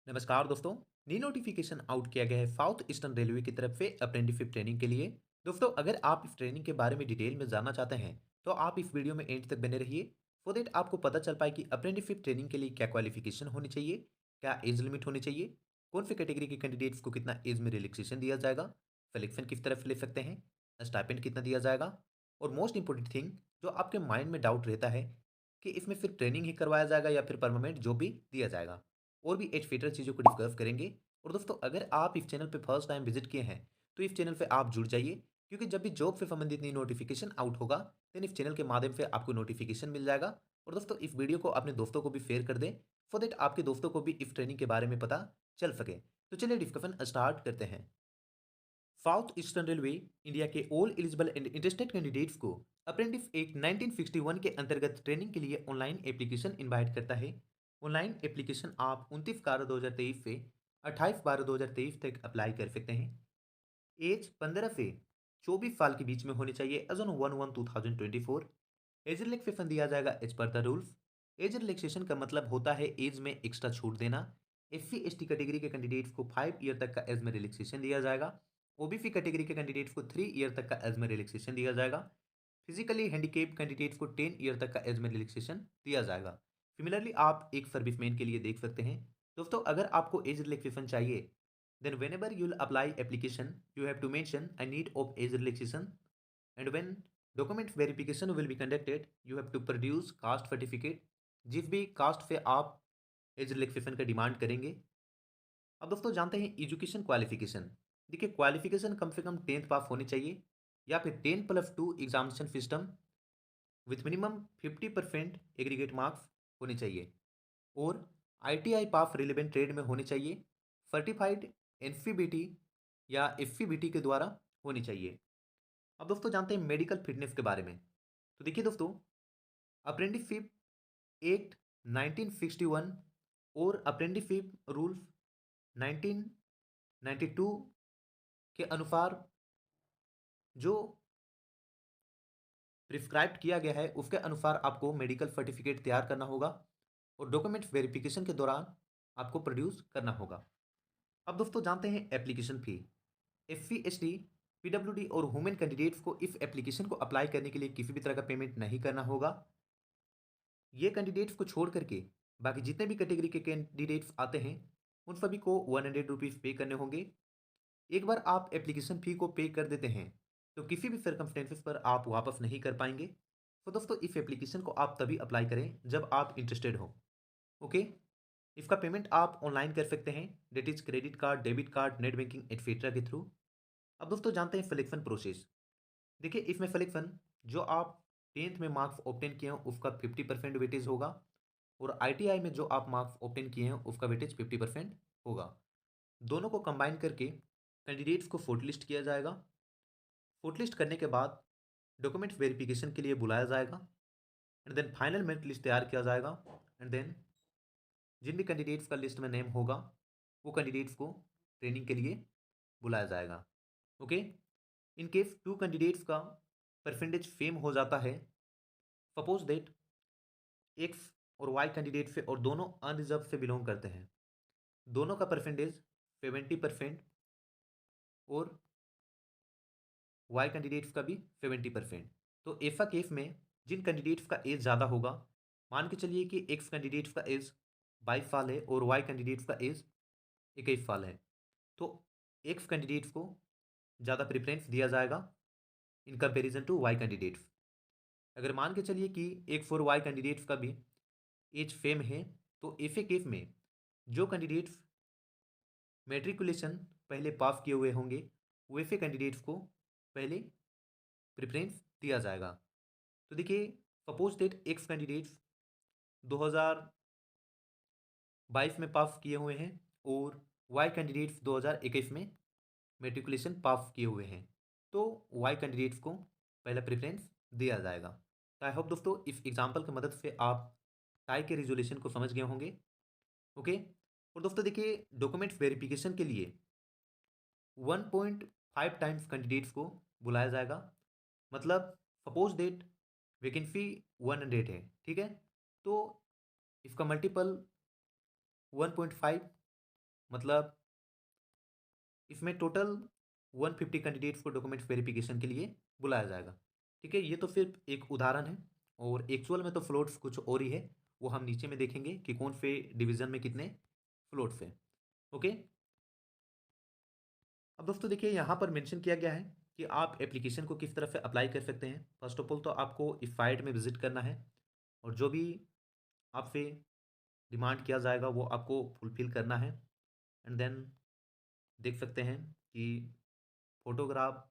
नमस्कार दोस्तों। नी notification out किया गया है साउथ ईस्टर्न रेलवे की तरफ से अप्रेंटिसशिप ट्रेनिंग के लिए। दोस्तों, अगर आप इस ट्रेनिंग के बारे में डिटेल में जानना चाहते हैं तो आप इस वीडियो में एंड तक बने रहिए। सो दैट आपको पता चल पाए कि अप्रेंटिसशिप ट्रेनिंग के लिए क्या क्वालिफिकेशन होनी चाहिए, क्या एज लिमिट होनी चाहिए, कौन सी कैटेगरी के कैंडिडेट्स को कितना एज में रिलैक्सेशन दिया जाएगा, सिलेक्शन किस तरफ ले सकते हैं, स्टाइपेंड कितना दिया जाएगा, और मोस्ट इंपॉर्टेंट थिंग जो आपके माइंड में डाउट रहता है कि इसमें सिर्फ ट्रेनिंग ही करवाया जाएगा या फिर परमानेंट जॉब भी दिया जाएगा, और भी एजुकेटर चीज़ों को डिस्कस करेंगे। और दोस्तों, अगर आप इस चैनल पे फर्स्ट टाइम विजिट किए हैं तो इस चैनल पे आप जुड़ जाइए, क्योंकि जब भी जॉब से संबंधित नई नोटिफिकेशन आउट होगा देन इस चैनल के माध्यम से आपको नोटिफिकेशन मिल जाएगा। और दोस्तों, इस वीडियो को अपने दोस्तों को भी शेयर कर दें सो दैट आपके दोस्तों को भी इस ट्रेनिंग के बारे में पता चल सके। तो चलिए डिस्कशन स्टार्ट करते हैं। साउथ ईस्टर्न रेलवे इंडिया के all eligible and interested candidates को अप्रेंटिस एक्ट 1961 के अंतर्गत ट्रेनिंग के लिए ऑनलाइन एप्लीकेशन इनवाइट करता है। ऑनलाइन एप्लीकेशन आप 29/12/2023 से 28/12/2023 तक अप्लाई कर सकते हैं। एज 15 से 24 साल के बीच में होनी चाहिए एज ऑन 1/1/2024। एज रिलैक्सेशन दिया जाएगा as per the rules. Age relaxation का मतलब होता है एज में एक्स्ट्रा छूट देना। SC/ST कैटेगरी के कैंडिडेट्स को 5 ईयर तक का एज में रिलैक्सेशन दिया जाएगा। OBC कैटेगरी के कैंडिडेट्स को 3 ईयर तक का एज में रिलैक्सेशन दिया जाएगा। फिजिकली हैंडीकेप कैंडिडेट्स को 10 ईयर तक का एज में रिलैक्सेशन दिया जाएगा। सिमिलरली आप एक सर्विसमैन के लिए देख सकते हैं। दोस्तों, अगर आपको एज रिलैक्सेशन चाहिए then whenever you'll apply application you have to mention a need of age relaxation, and when document verification will be conducted you have to produce caste certificate. जिस भी कास्ट से आप एज रिलैक्सेशन का demand करेंगे। अब दोस्तों, जानते हैं एजुकेशन क्वालिफिकेशन। देखिए, क्वालिफिकेशन कम से कम 10th पास होनी चाहिए या फिर 10+2 examination system with minimum 50% aggregate marks होने चाहिए, और ITI पास रिलेवेंट ट्रेड में होने चाहिए। सर्टिफाइड NCBT या FCBT के द्वारा होनी चाहिए। अब दोस्तों, जानते हैं मेडिकल फिटनेस के बारे में। तो देखिए दोस्तों, अप्रेंटिसशिप एक्ट 1961 और अप्रेंटिसशिप रूल्स 1992 के अनुसार जो प्रिस्क्राइब किया गया है उसके अनुसार आपको मेडिकल सर्टिफिकेट तैयार करना होगा और डॉक्यूमेंट वेरिफिकेशन के दौरान आपको प्रोड्यूस करना होगा। अब दोस्तों, जानते हैं एप्लीकेशन फी। SC/ST, PWD और वुमेन कैंडिडेट्स को इस एप्लीकेशन को अप्लाई करने के लिए किसी भी तरह का पेमेंट नहीं करना होगा। ये कैंडिडेट्स को छोड़ करके बाकी जितने भी कैटेगरी के कैंडिडेट्स आते हैं उन सभी को 100 रुपीज़ पे करने होंगे। एक बार आप एप्लीकेशन फ़ी को पे कर देते हैं तो किसी भी सर्कमस्टेंसेस पर आप वापस नहीं कर पाएंगे। तो दोस्तों, इस एप्लीकेशन को आप तभी अप्लाई करें जब आप इंटरेस्टेड हो। ओके। इसका पेमेंट आप ऑनलाइन कर सकते हैं, that is credit card, debit card, net banking etcetera के थ्रू। अब दोस्तों, जानते हैं सिलेक्शन प्रोसेस। देखिए, इसमें सिलेक्शन जो आप 10th में मार्क्स ऑब्टेन किए हैं उसका 50% वेटेज होगा, और ITI में जो आप मार्क्स ऑब्टेन किए हैं उसका वेटेज 50% होगा। दोनों को कंबाइन करके कैंडिडेट्स को शॉर्टलिस्ट किया जाएगा। शॉर्टलिस्ट करने के बाद डॉक्यूमेंट वेरिफिकेशन के लिए बुलाया जाएगा, and then final merit list तैयार किया जाएगा। एंड देन जिन भी कैंडिडेट्स का लिस्ट में नेम होगा वो कैंडिडेट्स को ट्रेनिंग के लिए बुलाया जाएगा। Okay. In case two candidates का परसेंटेज सेम हो जाता है, सपोज दैट एक्स और वाई कैंडिडेट से और दोनों अनरिजर्व से बिलोंग करते हैं, दोनों का परसेंटेज 70% और वाई कैंडिडेट्स का भी 70%। तो ऐसा केस में जिन कैंडिडेट्स का एज ज़्यादा होगा, मान के चलिए कि एक्स कैंडिडेट्स का एज 22 साल है और वाई कैंडिडेट्स का एज 21 साल है, तो एक्स कैंडिडेट्स को ज़्यादा प्रेफरेंस दिया जाएगा in comparison to Y candidates. अगर मान के चलिए कि एक्स और वाई कैंडिडेट्स का भी एज सेम है, तो ऐसे केस में जो कैंडिडेट्स मैट्रिकुलेशन पहले पास किए हुए होंगे वैसे कैंडिडेट्स को पहले प्रेफरेंस दिया जाएगा। तो देखिए, सपोज दैट एक्स कैंडिडेट्स 2022 में पास किए हुए हैं और वाई कैंडिडेट्स 2021 में मैट्रिकुलेशन पास किए हुए हैं, तो वाई कैंडिडेट्स को पहला प्रेफरेंस दिया जाएगा। तो आई होप दोस्तों, इस एग्जाम्पल की मदद से आप टाई के रिजोल्यूशन को समझ गए होंगे। ओके। और दोस्तों देखिए, डॉक्यूमेंट वेरिफिकेशन के लिए 1.5 टाइम्स कैंडिडेट्स को बुलाया जाएगा। मतलब सपोज डेट वैकेंसी 100 है, ठीक है, तो इसका मल्टीपल 1.5 मतलब इसमें टोटल 150 कैंडिडेट्स को डॉक्यूमेंट वेरिफिकेशन के लिए बुलाया जाएगा। ठीक है, ये तो सिर्फ एक उदाहरण है और एक्चुअल में तो फ्लोट्स कुछ और ही है। वो हम नीचे में देखेंगे कि कौन से डिवीज़न में कितने फ्लोट्स हैं। ओके, अब दोस्तों देखिए यहाँ पर मेंशन किया गया है कि आप एप्लीकेशन को किस तरह से अप्लाई कर सकते हैं। फर्स्ट ऑफ ऑल तो आपको इस साइट में विजिट करना है और जो भी आपसे डिमांड किया जाएगा वो आपको फुलफ़िल करना है। एंड देन देख सकते हैं कि फ़ोटोग्राफ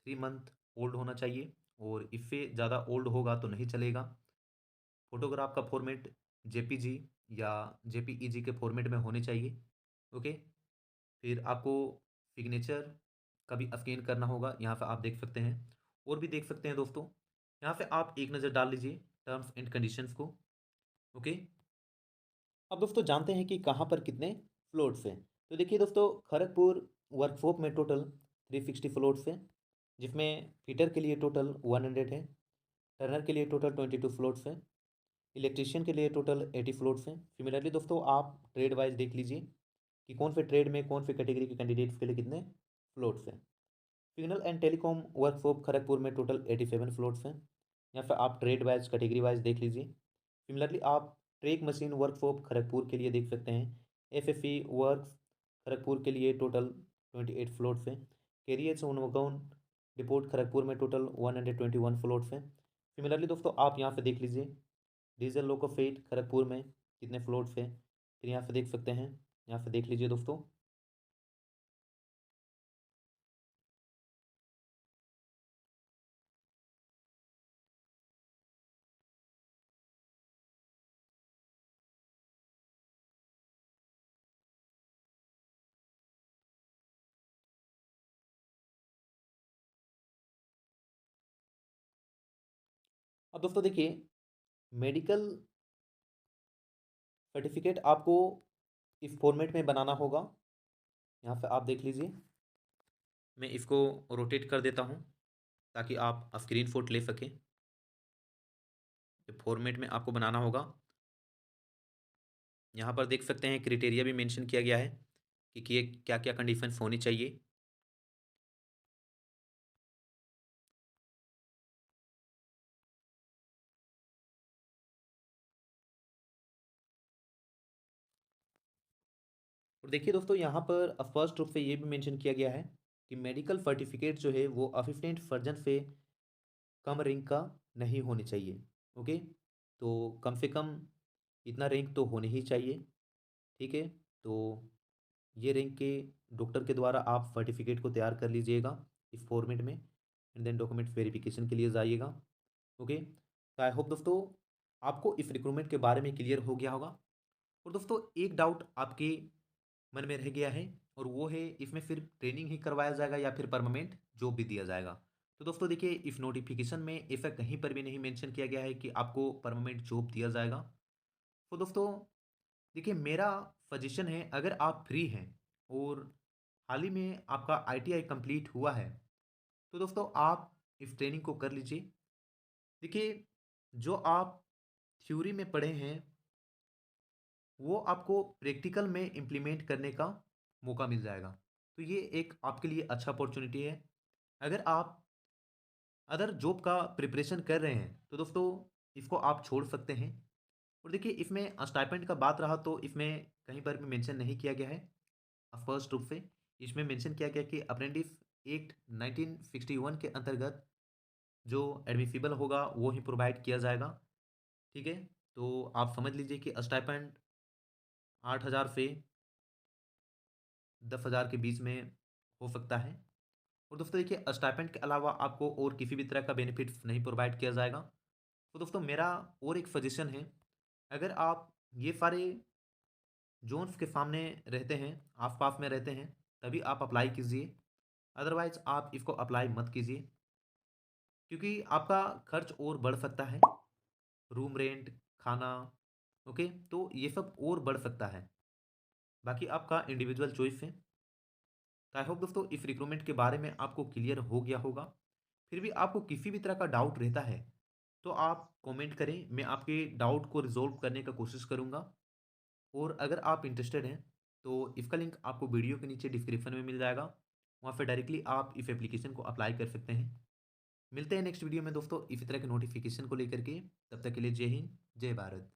3 मंथ ओल्ड होना चाहिए और इससे ज़्यादा ओल्ड होगा तो नहीं चलेगा। फ़ोटोग्राफ का फ़ॉर्मेट जेपीजी या जेपीईजी के फ़ॉर्मेट में होने चाहिए। ओके, फिर आपको सिग्नेचर का भी स्कैन करना होगा, यहाँ पे आप देख सकते हैं। और भी देख सकते हैं दोस्तों, यहाँ पे आप एक नज़र डाल लीजिए टर्म्स एंड कंडीशंस को। ओके, अब दोस्तों जानते हैं कि कहाँ पर कितने फ्लोट्स हैं। तो देखिए दोस्तों, खड़गपुर वर्कशॉप में टोटल 360 फ्लोट्स हैं, जिसमें फिटर के लिए टोटल 100 है, टर्नर के लिए टोटल 22 फ्लोट्स हैं, इलेक्ट्रीशियन के लिए टोटल 80 फ्लोट्स हैं। सिमिलरली दोस्तों आप ट्रेड वाइज देख लीजिए कि कौन से ट्रेड में कौन से कैटेगरी के कैंडिडेट्स के लिए कितने फ्लोट्स हैं। Signal and telecom workshop Kharagpur में टोटल 87 फ्लोट्स हैं। यहाँ पर आप ट्रेड वाइज कैटेगरी वाइज देख लीजिए। सिमिलरली आप ट्रेक मशीन वर्कशॉप खड़गपुर के लिए देख सकते हैं। एफएफई वर्क खड़गपुर के लिए टोटल 28 फ्लोट्स हैं। कैरियर्स उनवगौन डिपोट खड़गपुर में टोटल 121 फ्लोट्स हैं। सिमिलरली दोस्तों आप यहाँ से देख लीजिए डीजल लोको फेट खड़गपुर में कितने फ्लोट्स हैं, फिर यहाँ से देख सकते हैं। यहाँ से देख लीजिए दोस्तों। अब दोस्तों देखिए, मेडिकल सर्टिफिकेट आपको इस फॉर्मेट में बनाना होगा। यहाँ पे आप देख लीजिए, मैं इसको रोटेट कर देता हूँ ताकि आप स्क्रीन शॉट ले सकें। फॉर्मेट में आपको बनाना होगा। यहाँ पर देख सकते हैं क्राइटेरिया भी मेंशन किया गया है कि ये क्या क्या कंडीशंस होनी चाहिए। और देखिए दोस्तों, यहाँ पर स्पष्ट रूप से ये भी मेंशन किया गया है कि मेडिकल सर्टिफिकेट जो है वो असिस्टेंट सर्जन से कम रैंक का नहीं होनी चाहिए। ओके, तो कम से कम इतना रैंक तो होने ही चाहिए। ठीक है, तो ये रैंक के डॉक्टर के द्वारा आप सर्टिफिकेट को तैयार कर लीजिएगा इस फॉर्मेट में। एंड देन डॉक्यूमेंट वेरिफिकेशन के लिए जाइएगा। ओके, तो आई होप दोस्तों आपको इस रिक्रूटमेंट के बारे में क्लियर हो गया होगा। और दोस्तों एक डाउट आपके मन में रह गया है और वो है इसमें सिर्फ ट्रेनिंग ही करवाया जाएगा या फिर परमानेंट जॉब भी दिया जाएगा। तो दोस्तों देखिए, इस नोटिफिकेशन में ऐसा कहीं पर भी नहीं मेंशन किया गया है कि आपको परमानेंट जॉब दिया जाएगा। तो दोस्तों देखिए, मेरा सजेशन है, अगर आप फ्री हैं और हाल ही में आपका आईटीआई कंप्लीट हुआ है तो दोस्तों आप इस ट्रेनिंग को कर लीजिए। देखिए, जो आप थ्योरी में पढ़े हैं वो आपको प्रैक्टिकल में इम्प्लीमेंट करने का मौका मिल जाएगा। तो ये एक आपके लिए अच्छा अपॉर्चुनिटी है। अगर आप अदर जॉब का प्रिपरेशन कर रहे हैं तो दोस्तों इसको आप छोड़ सकते हैं। और देखिए, इसमें स्टाइपेंड का बात रहा तो इसमें कहीं पर भी मेंशन नहीं किया गया है स्पष्ट रूप से। इसमें मेंशन किया गया कि अप्रेंटिस एक्ट 1961 के अंतर्गत जो एडमिसिबल होगा वो ही प्रोवाइड किया जाएगा। ठीक है, तो आप समझ लीजिए कि स्टाइपेंड 8,000 से 10,000 के बीच में हो सकता है। और दोस्तों देखिए, स्टाइपेंड के अलावा आपको और किसी भी तरह का बेनिफिट्स नहीं प्रोवाइड किया जाएगा। तो दोस्तों मेरा और एक सजेशन है, अगर आप ये सारे जोन्स के सामने रहते हैं, आस-पास में रहते हैं, तभी आप अप्लाई कीजिए। अदरवाइज़ आप इसको अप्लाई मत कीजिए क्योंकि आपका खर्च और बढ़ सकता है। रूम रेंट, खाना, ओके? तो ये सब और बढ़ सकता है। बाकी आपका इंडिविजुअल चॉइस है। तो आई होप दोस्तों इस रिक्रूटमेंट के बारे में आपको क्लियर हो गया होगा। फिर भी आपको किसी भी तरह का डाउट रहता है तो आप कमेंट करें, मैं आपके डाउट को रिजॉल्व करने का कोशिश करूँगा। और अगर आप इंटरेस्टेड हैं तो इसका लिंक आपको वीडियो के नीचे डिस्क्रिप्शन में मिल जाएगा। वहाँ पे डायरेक्टली आप इस एप्लीकेशन को अप्लाई कर सकते हैं। मिलते हैं नेक्स्ट वीडियो में दोस्तों इसी तरह के नोटिफिकेशन को लेकर के। तब तक के लिए जय हिंद, जय भारत।